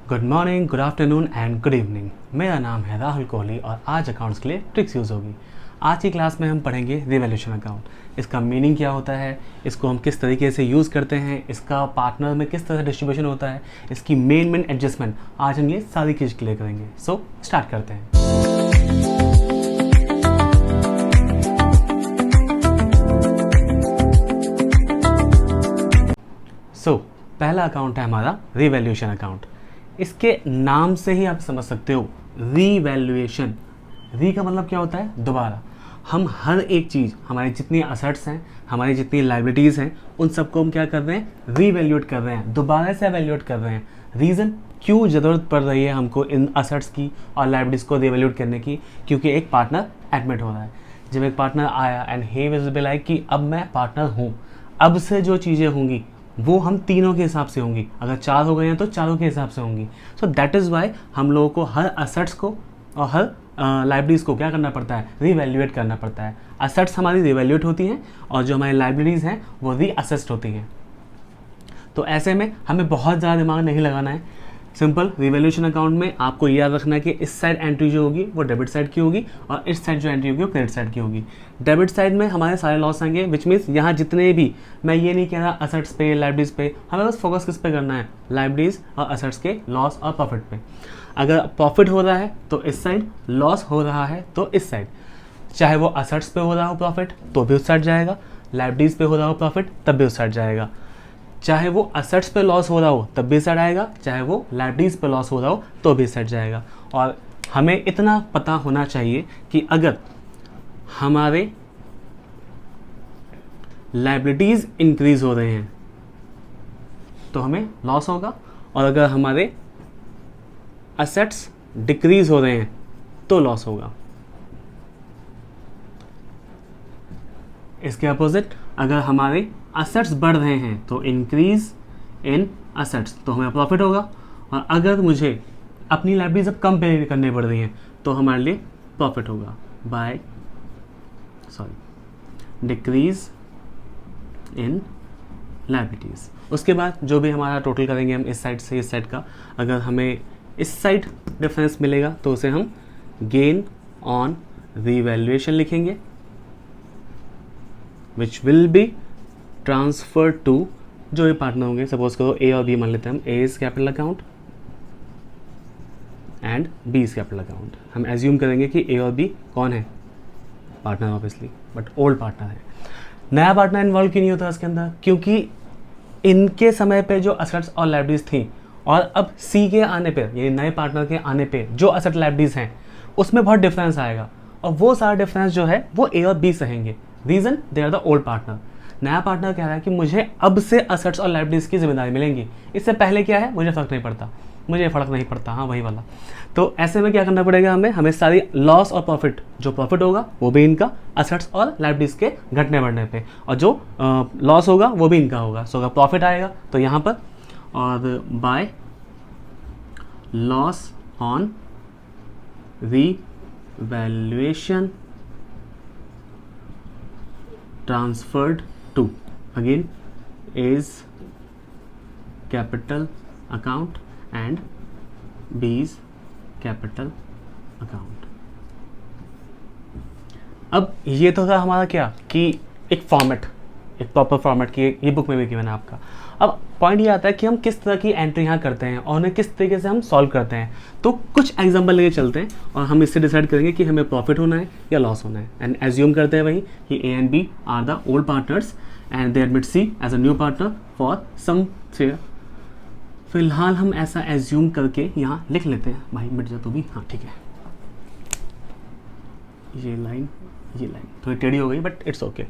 Good morning, good afternoon and good evening. मेरा नाम है राहुल कोहली और आज अकाउंट्स के लिए ट्रिक्स यूज़ होगी। आज की क्लास में हम पढ़ेंगे रिवैल्यूएशन अकाउंट। इसका मीनिंग क्या होता है, इसको हम किस तरीके से यूज़ करते हैं, इसका पार्टनर में किस तरह से डिस्ट्रीब्यूशन होता है, इसकी मेन एडजस्टमेंट, आज हम ये सारी चीज़ क्लियर करेंगे। सो स्टार्ट करते हैं। पहला अकाउंट है हमारा रिवैल्यूएशन अकाउंट। इसके नाम से ही आप समझ सकते हो, रिवैल्यूएशन, री का मतलब क्या होता है, दोबारा। हम हर एक चीज़, हमारी जितनी असेट्स हैं, हमारी जितनी लाइबिलिटीज़ हैं, उन सबको हम क्या कर रहे हैं, रीवैल्यूएट कर रहे हैं, दोबारा से एवैल्यूएट कर रहे हैं। रीज़न क्यों ज़रूरत पड़ रही है हमको इन असेट्स की और लाइबिलिटीज़ को रीवैल्यूएट करने की, क्योंकि एक पार्टनर एडमिट हो रहा है। जब एक पार्टनर आया and he will be like कि अब मैं पार्टनर हूँ, अब से जो चीज़ें होंगी वो हम तीनों के हिसाब से होंगी, अगर चार हो गए हैं तो चारों के हिसाब से होंगी। सो दैट इज़ वाई हम लोगों को हर असेट्स को और हर लाइबिलिटीज़ को क्या करना पड़ता है, रीवैल्यूएट करना पड़ता है। असेट्स हमारी रीवैल्यूएट होती हैं और जो हमारी लाइबिलिटीज़ हैं वो रीअसेस्ड होती हैं। तो ऐसे में हमें बहुत ज़्यादा दिमाग नहीं लगाना है। सिंपल रिवैल्यूएशन अकाउंट में आपको याद रखना है कि इस साइड एंट्री जो होगी वो डेबिट साइड की होगी और इस साइड जो एंट्री होगी वो क्रेडिट साइड की होगी। डेबिट साइड में हमारे सारे लॉस आएंगे, विच मीन्स यहाँ जितने भी, मैं ये नहीं कह रहा असेट्स पे लाइबिलिटीज़ पे, हमें बस फोकस किस पे करना है, लाइबिलिटीज़ और असेट्स के लॉस और प्रॉफिट पे। अगर प्रॉफिट हो रहा है तो इस साइड, लॉस हो रहा है तो इस साइड। चाहे वो असेट्स पे हो रहा हो प्रॉफिट तो भी उस साइड जाएगा, लाइबिलिटीज़ पे हो रहा हो प्रॉफिट तब भी उस साइड जाएगा। चाहे वो असेट्स पे लॉस हो रहा हो तब भी साइड आएगा, चाहे वो लाइबिलिटीज़ पे लॉस हो रहा हो तो भी साइड जाएगा। और हमें इतना पता होना चाहिए कि अगर हमारे लाइबिलिटीज़ इंक्रीज हो रहे हैं तो हमें लॉस होगा, और अगर हमारे असेट्स डिक्रीज हो रहे हैं तो लॉस होगा। इसके अपोजिट, अगर हमारे असेट्स बढ़ रहे हैं तो इंक्रीज इन असेट्स तो हमें प्रॉफिट होगा, और अगर मुझे अपनी लाइबिलिटीज अब कम पे करनी पड़ रही हैं तो हमारे लिए प्रॉफिट होगा बाय डिक्रीज इन लाइबिलिटीज़। उसके बाद जो भी हमारा टोटल करेंगे हम इस साइड से इस साइड का, अगर हमें इस साइड डिफरेंस मिलेगा तो उसे हम गेन ऑन रीवैल्यूएशन लिखेंगे, which will be transfer to जो भी पार्टनर होंगे। सपोज करो ए और बी मान लेते हैं हम, A is capital account and B is capital account. हम एज्यूम करेंगे कि ए और बी कौन है, partner obviously, but old partner है। नया पार्टनर इन्वॉल्व क्यों नहीं होता इसके अंदर, क्योंकि इनके समय पे जो असेट्स और लाइबिलिटीज थी और अब सी के आने पे, यानी नए पार्टनर के आने पे जो असेट लाइबिलिटीज हैं उसमें बहुत डिफरेंस आएगा, और वो सारा डिफरेंस जो है वो ए और बी सहेंगे। Reason, they are the old partner. नया पार्टनर कह रहा है कि मुझे अब से असेट्स और लाइबिलिटीज़ की जिम्मेदारी मिलेंगी, इससे पहले क्या है मुझे फ़र्क नहीं पड़ता, मुझे फ़र्क नहीं पड़ता, हाँ वही वाला। तो ऐसे में क्या करना पड़ेगा हमें सारी लॉस और प्रॉफिट, जो प्रॉफिट होगा वो भी इनका असेट्स और लाइबिलिटीज़ के घटने बढ़ने पे, और जो लॉस होगा वो भी इनका होगा। सो अगर प्रॉफिट आएगा तो यहाँ पर, और bye loss on revaluation transferred to, again is capital account and B is capital account। अब ये तो था हमारा क्या कि एक फॉर्मेट, एक प्रॉपर फॉर्मेट की ये बुक में भी गिवन है आपका। अब पॉइंट ये आता है कि हम किस तरह की एंट्री यहाँ करते हैं और उन्हें किस तरीके से हम सॉल्व करते हैं। तो कुछ एग्जांपल लेके चलते हैं और हम इससे डिसाइड करेंगे कि हमें प्रॉफिट होना है या लॉस होना है। एंड एज्यूम करते हैं वही कि A and B are the old partners and they admit C as a new partner for some fair. फिलहाल हम ऐसा एज्यूम करके यहाँ लिख लेते हैं। भाई मिट जा तू भी, हाँ ठीक है। ये लाइन थोड़ी टेढ़ी हो गई बट इट्स ओके,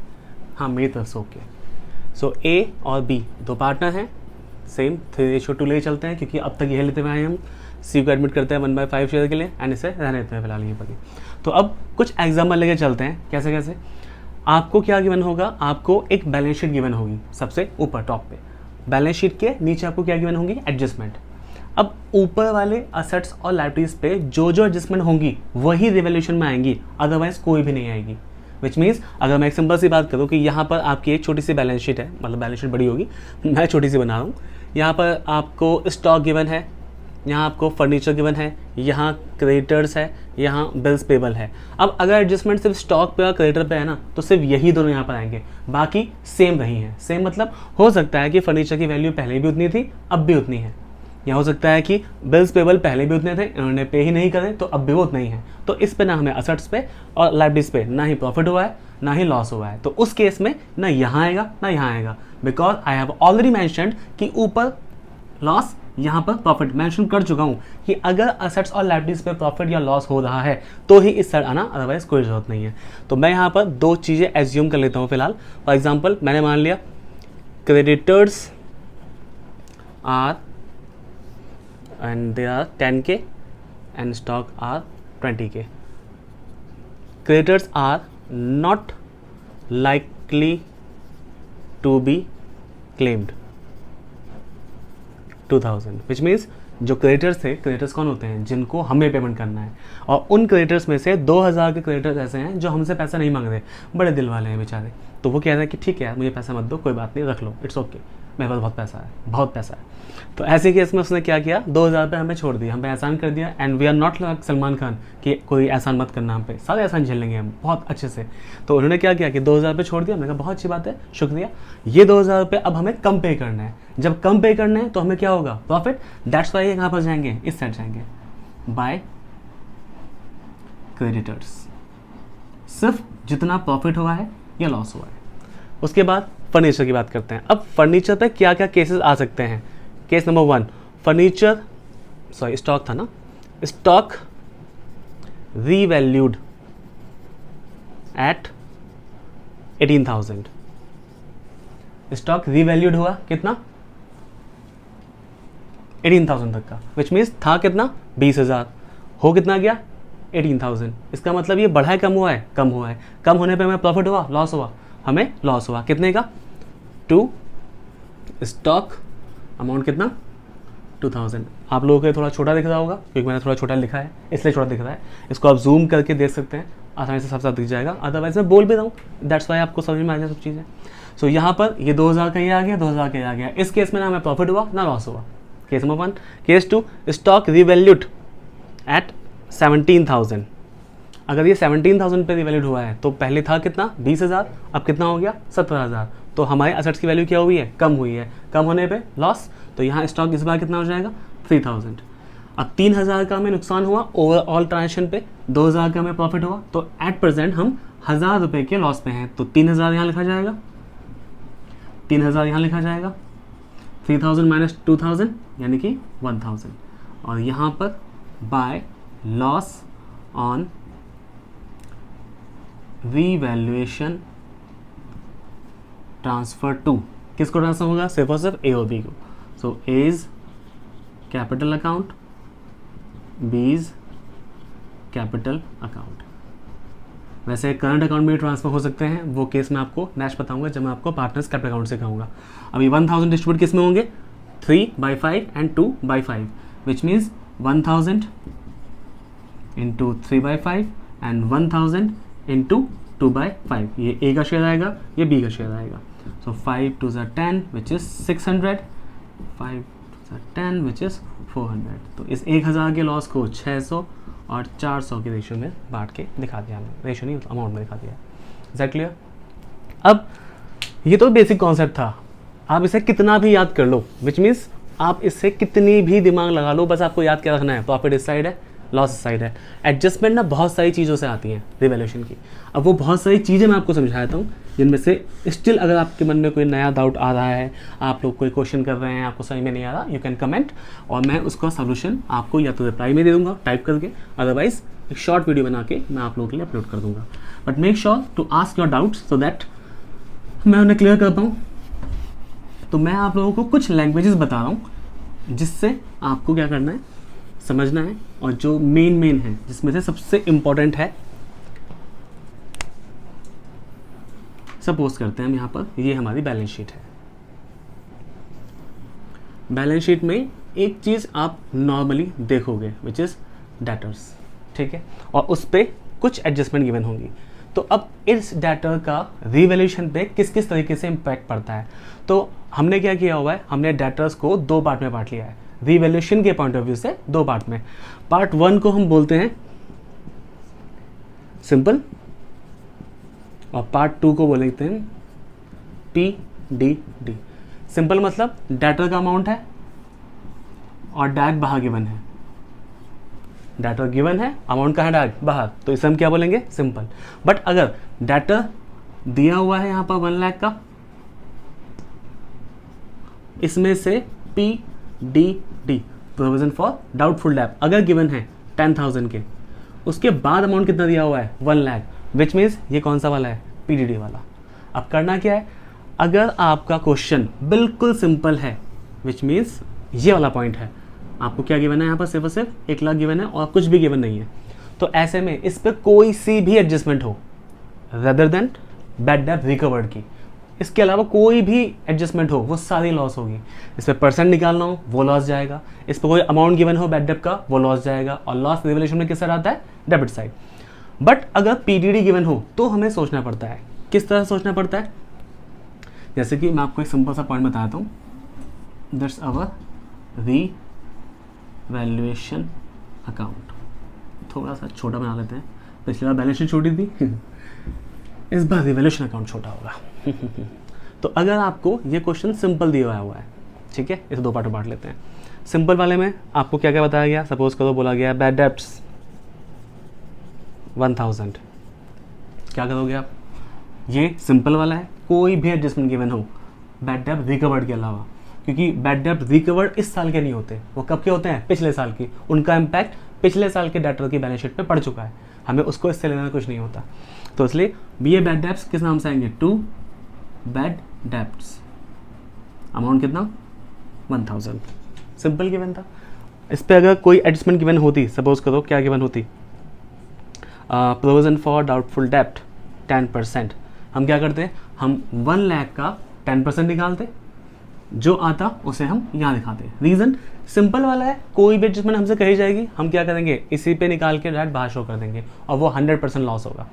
हाँ मेरी तरफ से ओके। सो ए और बी दो पार्टनर हैं, सेम 3:2 ले चलते हैं, क्योंकि अब तक यह लेते हुए आए हम। सी को एडमिट करते हैं 1/5 शेयर के लिए एंड इसे रहने देते हैं फिलहाल यहीं पर। तो अब कुछ एग्जाम्पल लेके चलते हैं। कैसे कैसे, आपको क्या गिवन होगा, आपको एक बैलेंस शीट गिवन होगी सबसे ऊपर टॉप पे, बैलेंस शीट के नीचे आपको क्या गिवन होगी, एडजस्टमेंट। अब ऊपर वाले असेट्स और लाइबिलिटीज़ पे जो जो एडजस्टमेंट होंगी वही रिवैल्यूएशन में आएंगी, अदरवाइज कोई भी नहीं आएगी। विच मीन्स अगर मैं एक सिंपल सी बात करूँ कि यहाँ पर आपकी एक छोटी सी बैलेंस शीट है, मतलब बैलेंस शीट बड़ी होगी, मैं छोटी सी बना रहा हूँ। यहाँ पर आपको स्टॉक गिवन है यहाँ आपको फर्नीचर गिवन है, यहाँ क्रेडिटर्स है, यहाँ बिल्स पेबल है। अब अगर एडजस्टमेंट सिर्फ स्टॉक पे और क्रेडिटर पे है ना, तो सिर्फ यही दोनों यहाँ पर आएंगे, बाकी सेम रही हैं। सेम मतलब हो सकता है कि फर्नीचर की वैल्यू पहले भी उतनी थी, अब भी उतनी है, या हो सकता है कि बिल्स पेबल पहले भी उतने थे, इन्होंने पे ही नहीं करे तो अब भी वो उतना ही है। तो इस पे ना हमें असेट्स पे और लायबिलिटीज पे ना ही प्रॉफिट हुआ है ना ही लॉस हुआ है। तो उस केस में ना यहाँ आएगा ना यहाँ आएगा, because I have already mentioned कि ऊपर लॉस यहाँ पर प्रॉफिट मेंशन कर चुका हूँ कि अगर असेट्स और लायबिलिटीज पे प्रॉफिट या लॉस हो रहा है तो ही इस साइड आना, अदरवाइज कोई जरूरत नहीं है। तो मैं यहाँ पर दो चीज़ें एज्यूम कर लेता हूँ फिलहाल। फॉर एग्जाम्पल मैंने मान लिया creditors are and they are 10K and stock are 20K. Creditors are not likely to be claimed 2000, which means जो क्रेडिटर्स थे, क्रेडिटर्स कौन होते हैं? जिनको हमें पेमेंट करना है, और उन क्रेडिटर्स में से 2000 के क्रेडिटर्स ऐसे हैं जो हमसे पैसा नहीं मांग रहे, बड़े दिल वाले हैं बेचारे। तो वो कह रहे हैं कि ठीक है यार, मुझे पैसा मत दो, कोई बात नहीं, रख लो, इट्स ओके, मेरे पास बहुत पैसा है, बहुत पैसा है। तो ऐसे केस में उसने क्या किया, 2000 रुपये हमें छोड़ दिया, हमें एहसान कर दिया। And we are not like Salman Khan कि कोई एहसान मत करना हम पे, सारे एहसान झेल लेंगे हम बहुत अच्छे से। तो उन्होंने क्या किया कि 2000 रुपये छोड़ दिया। मैंने कहा बहुत अच्छी बात है, शुक्रिया। ये 2000 रुपये अब हमें कम पे करना है। जब कम पे करना है तो हमें क्या होगा, प्रॉफिट। दैट्स वाई कहाँ पर जाएंगे, इस साइड जाएंगे, बाय क्रेडिटर्स, सिर्फ जितना प्रॉफिट हुआ है या लॉस हुआ है। उसके बाद फर्नीचर की बात करते हैं। अब फर्नीचर पे क्या क्या केसेस आ सकते हैं। केस नंबर 1, फर्नीचर स्टॉक था ना, stock revalued at 18,000। Stock revalued हुआ कितना, 18,000 तक का, विच मीन्स था कितना 20,000, हो कितना गया 18,000। इसका मतलब ये बढ़ा है कम हुआ है, कम हुआ है। कम होने पे हमें प्रॉफिट हुआ, लॉस हुआ, हमें लॉस हुआ कितने का, 2। स्टॉक अमाउंट कितना 2000। आप लोगों को थोड़ा छोटा दिख रहा होगा क्योंकि मैंने थोड़ा छोटा लिखा है, इसलिए छोटा दिख रहा है। इसको आप जूम करके देख सकते हैं, आसानी से सब साथ दिख जाएगा। अदरवाइज मैं बोल भी रहा हूँ, दैट्स वाई आपको समझ में आ जाए सब चीज़ें। सो यहाँ पर ये 2000 का ये आ गया, 2000 का ये आ गया। इस केस में ना हमें प्रॉफिट हुआ ना लॉस हुआ, case number 1। Case 2, stock revalued at 17,000। अगर ये 17,000 पे रिवैल्यूड हुआ है तो पहले था कितना 20,000, अब कितना हो गया 17,000। तो हमारे असेट्स की वैल्यू क्या हुई है, कम हुई है। कम होने पे लॉस, तो यहाँ स्टॉक इस बार कितना हो जाएगा 3,000। अब 3,000 का हमें नुकसान हुआ ओवरऑल ट्रांजेक्शन पे, 2,000 का हमें प्रॉफिट हुआ। तो एट प्रेजेंट हम 1,000 रुपये के लॉस पे हैं। तो 3,000 यहाँ लिखा जाएगा, 3,000 यहाँ लिखा जाएगा, 3,000 माइनस 2,000 यानी कि 1,000। और यहाँ पर by loss on revaluation transfer to, किसको ट्रांसफर होगा, सिर्फ और सिर्फ ए और बी को। So A is capital account, B is capital account. वैसे करंट अकाउंट में ट्रांसफर हो सकते हैं, वो केस मैं आपको नेक्स्ट बताऊंगा जब मैं आपको पार्टनर्स कैपिटल अकाउंट से कहूँगा। अभी 1,000 डिस्ट्रीब्यूट किस में होंगे, 3/5 and 2/5, which means 1,000 into 3/5 and 1,000 into 2/5। ये ए का शेयर आएगा, ये बी का शेयर आएगा। सो 5 2 10 विच इज 600, 5 2 10 विच इज 400। तो इस 1,000 के लॉस को 600 और 400 के रेशियो में बांट के दिखा दिया हमने, रेशियो नहीं अमाउंट में दिखा दिया। Is that clear? अब ये तो बेसिक कॉन्सेप्ट था, आप इसे कितना भी याद कर लो, विच मीन्स आप इससे कितनी भी दिमाग लगा लो, बस आपको याद क्या रखना है, प्रॉफिट इस साइड है, लॉस इस साइड है। एडजस्टमेंट ना बहुत सारी चीज़ों से आती हैं रिवैल्यूएशन की। अब वो बहुत सारी चीज़ें मैं आपको समझाता हूँ, जिनमें से स्टिल अगर आपके मन में कोई नया डाउट आ रहा है, आप लोग कोई क्वेश्चन कर रहे हैं, आपको समझ में नहीं आ रहा, यू कैन कमेंट और मैं उसका सोल्यूशन आपको या तो रिप्लाई में दे दूंगा टाइप करके, अदरवाइज एक शॉर्ट वीडियो बना के मैं आप लोगों के लिए अपलोड कर दूंगा। But make sure to ask your doubts so that मैं उन्हें क्लियर कर पाऊँ। तो मैं आप लोगों को कुछ लैंग्वेजेस बता रहा हूँ जिससे आपको क्या करना है, समझना है, और जो मेन है जिसमें से सबसे इंपॉर्टेंट है, सपोज करते हैं हम यहाँ पर ये हमारी बैलेंस शीट है। बैलेंस शीट में एक चीज़ आप नॉर्मली देखोगे विच इज़ डेटर्स, ठीक है, और उस पर कुछ एडजस्टमेंट गिवन होंगी। तो अब इस डेटर का रिवैल्यूएशन पे किस किस तरीके से इम्पैक्ट पड़ता है। तो हमने क्या किया हुआ है, हमने डेटर्स को दो पार्ट में बांट लिया है। रीवैल्यूएशन के पॉइंट ऑफ व्यू से दो पार्ट में। पार्ट 1 को हम बोलते हैं सिंपल और पार्ट 2 को बोलते हैं PDD। सिंपल मतलब डेटर का अमाउंट है और डायरेक्ट बाहर गिवन है, डेटर गिवन है, अमाउंट का है डायरेक्ट बाहर, तो इसे हम क्या बोलेंगे सिंपल। बट अगर डेटर दिया हुआ है यहां पर 1 लाख का, इसमें से PDD provision for doubtful debt अगर गिवन है 10,000 के, उसके बाद अमाउंट कितना दिया हुआ है 1 लाख, विच मीन्स ये कौन सा वाला है PDD वाला। अब करना क्या है, अगर आपका क्वेश्चन बिल्कुल सिंपल है, विच मीन्स ये वाला पॉइंट है, आपको क्या गिवन है यहाँ पर सिर्फ और सिर्फ 1 लाख गिवन है और कुछ भी गिवन नहीं है, तो ऐसे में इस पर कोई सी भी एडजस्टमेंट हो rather than bad debt recovered की, इसके अलावा कोई भी एडजस्टमेंट हो वो सारी लॉस होगी। इस पर परसेंट निकालना हो वो लॉस जाएगा, इस पर कोई अमाउंट गिवन हो बैड डेट का वो लॉस जाएगा, और लॉस रिवैल्यूएशन में किस साइड आता है डेबिट साइड। बट अगर PDD गिवन हो तो हमें सोचना पड़ता है, किस तरह सोचना पड़ता है, जैसे कि मैं आपको एक सिंपल सा पॉइंट बताता हूँ, दैट्स आवर रीवैल्यूएशन अकाउंट। थोड़ा सा छोटा बना लेते हैं, पिछली बार बैलेंस शीट छोटी थी इस बार रिवैल्यूएशन अकाउंट छोटा होगा तो अगर आपको ये क्वेश्चन सिंपल दिया हुआ है, ठीक है, इसे दो पार्ट में बांट लेते हैं। सिंपल वाले में आपको क्या क्या बताया गया, सपोज करो बोला गया बैड डेब्ट्स 1000, क्या करोगे आप, ये सिंपल वाला है, कोई भी एडजस्टमेंट गिवन हो बैड डेब्ट रिकवर्ड के अलावा, क्योंकि बैड डेब्ट रिकवर्ड इस साल के नहीं होते, वो कब के होते हैं पिछले साल की, उनका इम्पैक्ट पिछले साल के डेटर की बैलेंस शीट पे पड़ चुका है, हमें उसको इससे लेना कुछ नहीं होता। तो इसलिए ये बैड डेब्ट्स किस नाम से आएंगे, टू बैड डेब्ट्स, अमाउंट कितना 1000, सिंपल गिवन था। इस पे अगर कोई एडजस्टमेंट गिवन होती, सपोज करो क्या गिवन होती, प्रोविजन फॉर डाउटफुल डेब्ट 10%, हम क्या करते, हम 1 लाख का 10% निकालते, जो आता उसे हम यहाँ दिखाते। रीज़न सिंपल वाला है, कोई भी एडजस्टमेंट हमसे कही जाएगी हम क्या करेंगे इसी पे निकाल के डायरेक्ट बाहर शो कर देंगे और वो 100% लॉस होगा।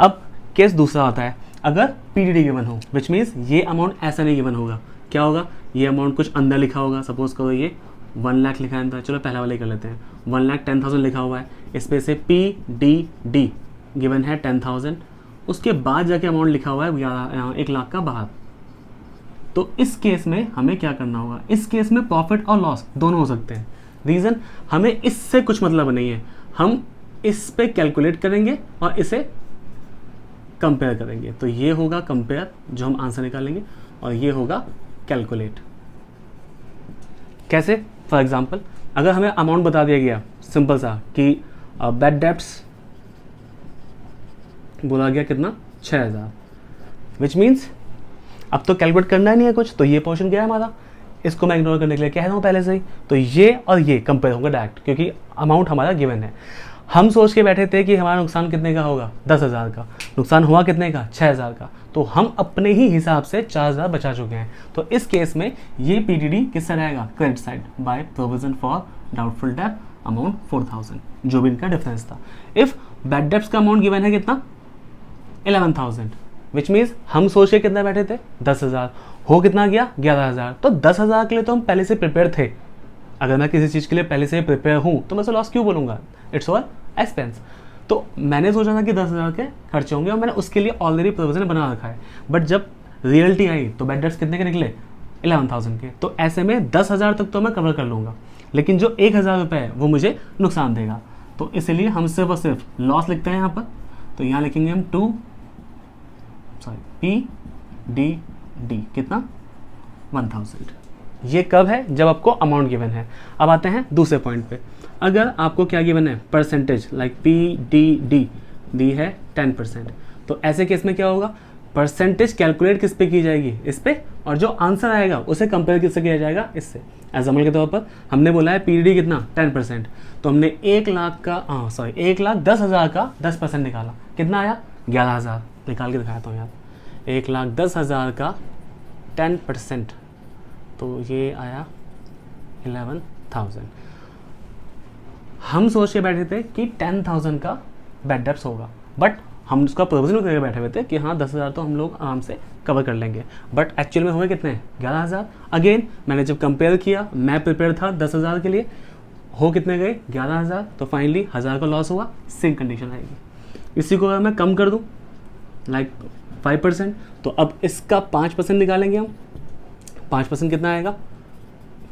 अब केस दूसरा आता है, अगर PDD गिवन हो, विच मीन्स ये अमाउंट ऐसा नहीं गिवन होगा, क्या होगा, ये अमाउंट कुछ अंदर लिखा होगा, सपोज करो ये 1 लाख लिखा है अंदर, चलो पहला वाला ही कर लेते हैं, 1,10,000 लिखा हुआ है, इस पे से PDD गिवन है 10,000, उसके बाद जाके अमाउंट लिखा हुआ है 1 लाख का बाहर। तो इस केस में हमें क्या करना होगा, इस केस में प्रॉफिट और लॉस दोनों हो सकते हैं। रीज़न हमें इससे कुछ मतलब नहीं है, हम इस पे कैलकुलेट करेंगे और इसे कंपेयर करेंगे, तो ये होगा कंपेयर जो हम आंसर निकालेंगे, और ये होगा कैलकुलेट। कैसे, फॉर एग्जांपल अगर हमें अमाउंट बता दिया गया सिंपल सा कि बैड डेब्ट्स बोला गया कितना 6000, विच मीन्स अब तो कैलकुलेट करना ही नहीं है कुछ, तो ये पोर्शन गया हमारा, इसको मैं इग्नोर करने के लिए कह रहा हूँ पहले से ही, तो ये और ये कंपेयर होगा डायरेक्ट, क्योंकि अमाउंट हमारा गिवन है। हम सोच के बैठे थे कि हमारा नुकसान कितने का होगा 10,000 का, नुकसान हुआ कितने का 6,000 का, तो हम अपने ही हिसाब से 4,000 बचा चुके हैं। तो इस केस में ये PDD किस साइड आएगा, credit side, by provision for doubtful डेब्ट अमाउंट 4,000, जो भी इनका डिफरेंस था। इफ बैड डेब्ट्स का अमाउंट गिवन है कितना 11,000, विच मीन्स हम सोच के कितना बैठे थे 10,000, हो कितना गया 11,000, तो 10,000 के लिए तो हम पहले से प्रिपेयर थे। अगर मैं किसी चीज़ के लिए पहले से प्रिपेयर हूँ तो मैं उसे लॉस क्यों बोलूँगा, इट्स ऑल एक्सपेंस। तो मैंने सोचा था कि 10,000 के खर्चे होंगे और मैंने उसके लिए ऑलरेडी प्रोविजन बना रखा है, बट जब रियलिटी आई तो बैड डेब्ट्स कितने के निकले 11,000 के, तो ऐसे में 10,000 तक तो मैं कवर कर लूँगा, लेकिन जो 1,000 रुपये है वो मुझे नुकसान देगा, तो इसलिए हम सिर्फ और सिर्फ लॉस लिखते हैं यहाँ पर, तो यहाँ लिखेंगे हम PDD कितना 1000। ये कब है, जब आपको अमाउंट गिवन है। अब आते हैं दूसरे पॉइंट पे, अगर आपको क्या गिवन है परसेंटेज, लाइक PDD दी है 10%, तो ऐसे केस में क्या होगा, परसेंटेज कैलकुलेट किस पे की जाएगी, इस पे, और जो आंसर आएगा उसे कंपेयर किससे किया जाएगा, इससे। एग्जाम्पल के तौर पर हमने बोला है PDD कितना 10%, तो हमने 1,10,000 का 10% निकाला, कितना आया 11,000, निकाल के दिखाता हूँ यार, 1,10,000 का 10%, तो ये आया 11,000। हम सोच के बैठे थे कि 10,000 का बैड डेब्ट्स होगा, बट हम उसका प्रोविजन करके बैठे हुए थे कि हाँ 10,000 तो हम लोग आराम से कवर कर लेंगे, बट एक्चुअल में हुए कितने, 11,000। अगेन मैंने जब कंपेयर किया, मैं प्रिपेयर था 10,000 के लिए, हो कितने गए, 11,000, तो फाइनली 1,000 का लॉस हुआ, सेम कंडीशन आएगी। इसी को अगर मैं कम कर दूँ लाइक 5%, तो अब इसका 5% निकालेंगे हम, 5% कितना आएगा,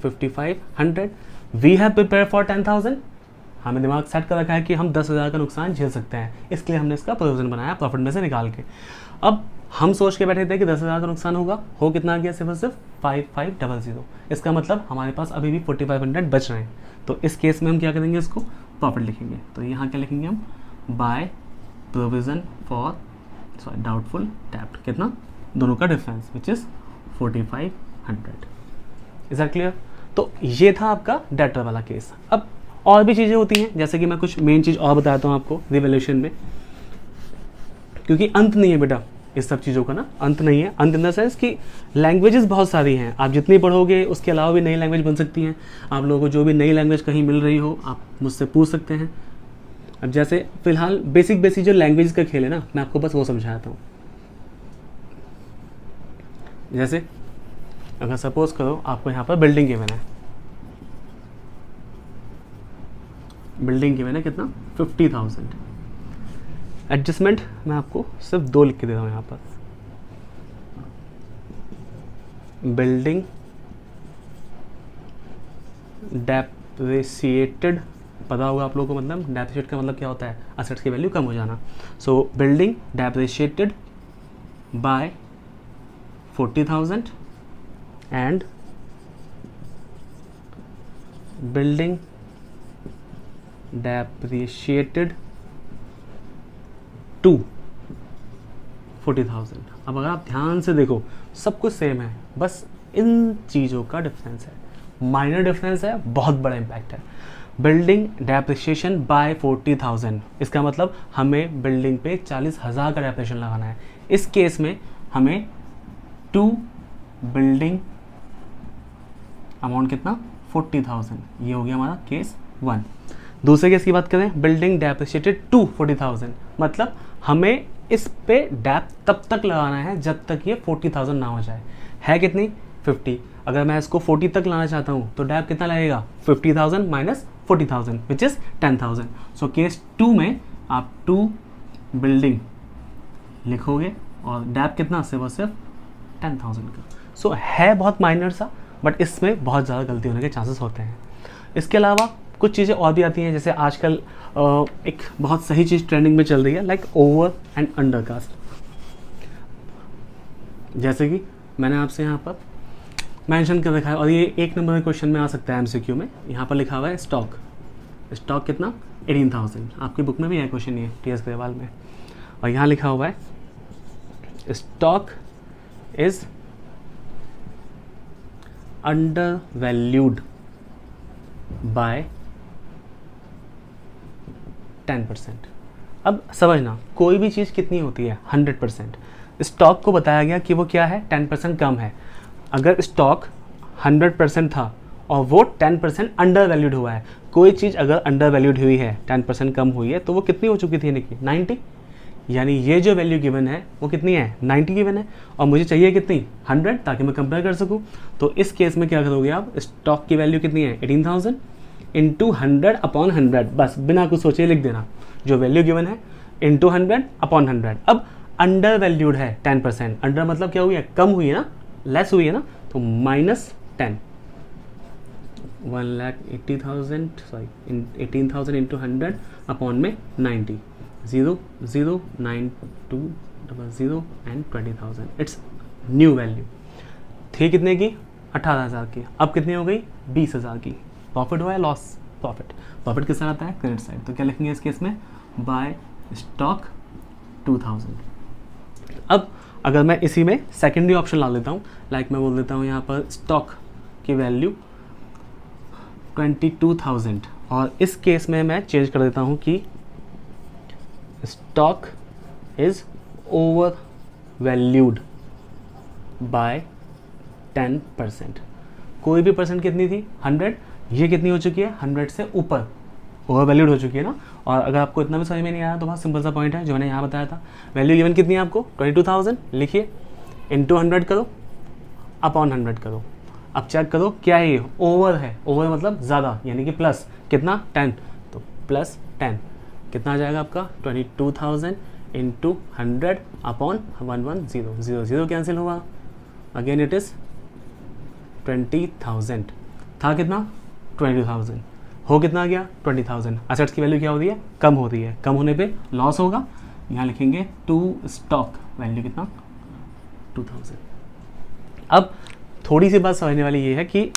5500। वी हैव प्रिपेयर फॉर 10,000, हमें दिमाग सेट कर रखा है कि हम 10,000 का नुकसान झेल सकते हैं, इसलिए हमने इसका प्रोविजन बनाया प्रॉफिट में से निकाल के। अब हम सोच के बैठे थे कि 10,000 का नुकसान होगा, हो कितना गया, सिर्फ 5500। इसका मतलब हमारे पास अभी भी 4500 बच रहे हैं। तो इस केस में हम क्या करेंगे, इसको प्रॉफिट लिखेंगे। तो यहाँ क्या लिखेंगे हम, बाय प्रोविजन फॉर डाउटफुल डेब्ट, कितना, दोनों का difference which is 4500। Is that clear? तो ये था आपका डेटर वाला केस। अब और भी चीज़ें होती हैं, जैसे कि मैं कुछ मेन चीज़ और बताता हूँ आपको रिवैल्यूएशन में, क्योंकि अंत नहीं है बेटा इस सब चीज़ों का ना, अंत नहीं है। अंत इन द सेंस कि लैंग्वेजेस बहुत सारी हैं, आप जितनी पढ़ोगे उसके अलावा भी नई लैंग्वेज बन सकती हैं। आप लोगों को जो भी नई लैंग्वेज कहीं मिल रही हो, आप मुझसे पूछ सकते हैं। अब जैसे फिलहाल बेसिक जो लैंग्वेज का खेल है ना, मैं आपको बस वो समझाता हूँ। जैसे अगर सपोज करो आपको यहाँ पर बिल्डिंग गिवन है, बिल्डिंग गिवन है कितना, 50,000। एडजस्टमेंट मैं आपको सिर्फ 2 लिख के दे रहा हूँ यहाँ पर। बिल्डिंग डेप्रिसिएटेड, पता होगा आप लोगों को, मतलब डेप्रिसिएट का मतलब क्या होता है, असेट्स की वैल्यू कम हो जाना। So building depreciated by 40,000 and building depreciated to 40,000। अब अगर आप ध्यान से देखो सब कुछ सेम है, बस इन चीज़ों का डिफरेंस है, माइनर डिफरेंस है, बहुत बड़ा इम्पैक्ट है। बिल्डिंग डेप्रिशिएशन बाय 40,000, इसका मतलब हमें बिल्डिंग पे 40,000 का डेप्रिशिएशन लगाना है। इस केस में हमें टू बिल्डिंग अमाउंट कितना, 40,000, ये हो गया हमारा केस 1। दूसरे केस की बात करें, बिल्डिंग डेप्रिशिएटेड टू 40,000, मतलब हमें इस पे डेप तब तक लगाना है जब तक ये 40,000 ना हो जाए। है कितनी, 50। अगर मैं इसको 40 तक लाना चाहता हूँ तो डेप कितना लगेगा, 50,000 minus 40,000 which is 10,000। So case 2 में आप टू बिल्डिंग लिखोगे और डेप कितना, सिर्फ 10,000 का। सो है बहुत माइनर सा, बट इसमें बहुत ज़्यादा गलती होने के चांसेस होते हैं। इसके अलावा कुछ चीज़ें और भी आती हैं, जैसे आजकल एक बहुत सही चीज़ ट्रेंडिंग में चल रही है, like over and under cost. जैसे कि मैंने आपसे यहाँ पर मेंशन कर रखा है, और ये 1 नंबर के क्वेश्चन में आ सकता है एमसीक्यू में। यहाँ पर लिखा हुआ है स्टॉक, स्टॉक कितना, 18,000। आपकी बुक में भी है क्वेश्चन ये, टीएस ग्रेवाल में। और यहाँ लिखा हुआ है stock is under valued bye 10%। अब समझना, कोई भी चीज़ कितनी होती है, 100%। स्टॉक को बताया गया कि वो क्या है, 10% कम है। अगर स्टॉक 100% था और वो 10% अंडर वैल्यूड हुआ है, कोई चीज़ अगर अंडर वैल्यूड हुई है, 10% कम हुई है, तो वो कितनी हो चुकी थी, यानी कि 90। यानी ये जो वैल्यू गिवन है वो कितनी है, 90 गिवन है, और मुझे चाहिए कितनी, 100, ताकि मैं कंपेयर कर सकूं। तो इस केस में क्या करोगे आप, स्टॉक की वैल्यू कितनी है, 18,000 इंटू 100 अपॉन 100, बस बिना कुछ सोचे लिख देना जो वैल्यू गिवन है, इंटू 100 अपॉन 100। अब अंडर वैल्यूड है 10%, अंडर मतलब क्या हुई है, कम हुई है ना, लेस हुई है ना, तो -10, 1,80,000 सॉरी 18,000 इंटू 100 अपॉन में 90, 0 0 9 2 0 एंड 20,000, इट्स न्यू वैल्यू थी कितने की, 18,000 की। अब कितनी हो गई, 20,000 की। प्रॉफिट हुआ है, लॉस, प्रॉफिट। प्रॉफिट किस तरह आता है, क्रेडिट साइड। तो क्या लिखेंगे इस केस में, बाय स्टॉक 2,000। अब अगर मैं इसी में सेकेंडरी ऑप्शन ला लेता हूँ, लाइक मैं बोल देता हूँ यहाँ पर स्टॉक की वैल्यू 22,000, और इस केस में मैं चेंज कर देता हूँ कि stock is over valued bye 10%। कोई भी परसेंट कितनी थी, 100, ये कितनी हो चुकी है, 100 से ऊपर, ओवर वैल्यूड हो चुकी है ना। और अगर आपको इतना भी समझ में नहीं आया तो बहुत सिंपल सा पॉइंट है जो मैंने यहाँ बताया था। वैल्यू गिवन कितनी है आपको 22,000, लिखिए इंटू 100 करो अपॉन 100 करो। अब चेक करो क्या है ये ओवर है, ओवर मतलब ज़्यादा यानी कि प्लस कितना 10, तो प्लस 10 कितना आ जाएगा आपका 22,000 इंटू 100 अपॉन 110, 0 0 कैंसिल हुआ, अगेन इट इज़ 20,000, था कितना 22,000, हो कितना गया 20,000। असेट्स की वैल्यू क्या हो रही है कम हो रही है, कम होने पे लॉस होगा, यहाँ लिखेंगे टू स्टॉक वैल्यू कितना 2,000। अब थोड़ी सी बात समझने वाली ये है कि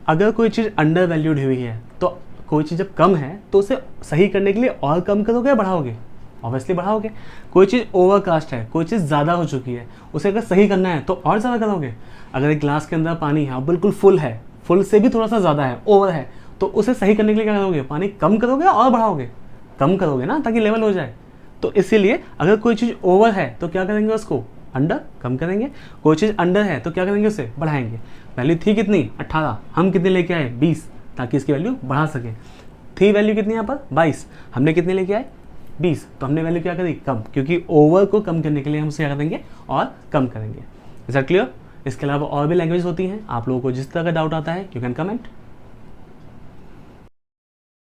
अगर कोई चीज़ अंडर वैल्यूड हुई है तो कोई चीज़ जब कम है तो उसे सही करने के लिए और कम करोगे या बढ़ाओगे, ऑब्वियसली बढ़ाओगे। कोई चीज़ ओवरकास्ट है, कोई चीज़ ज़्यादा हो चुकी है, उसे अगर सही करना है तो और ज़्यादा करोगे। अगर एक ग्लास के अंदर पानी है बिल्कुल फुल है, फुल से भी थोड़ा सा ज़्यादा है, ओवर है, तो उसे सही करने के लिए क्या करोगे, पानी कम करोगे और बढ़ाओगे, कम करोगे ना ताकि लेवल हो जाए। तो इसीलिए अगर कोई चीज़ ओवर है तो क्या करेंगे उसको अंडर कम करेंगे, कोई चीज़ अंडर है तो क्या करेंगे उसे बढ़ाएंगे। वैल्यू थी कितनी 18, हम कितने लेके आए 20 ताकि इसकी वैल्यू बढ़ा सके। थी वैल्यू कितनी यहाँ पर 22, हमने कितने लेके आए 20, तो हमने वैल्यू क्या करी कम, क्योंकि ओवर को कम करने के लिए हम उसे क्या करेंगे और कम करेंगे। Is that clear. इसके अलावा और भी लैंग्वेज होती हैं, आप लोगों को जिस तरह का डाउट आता है यू कैन कमेंट।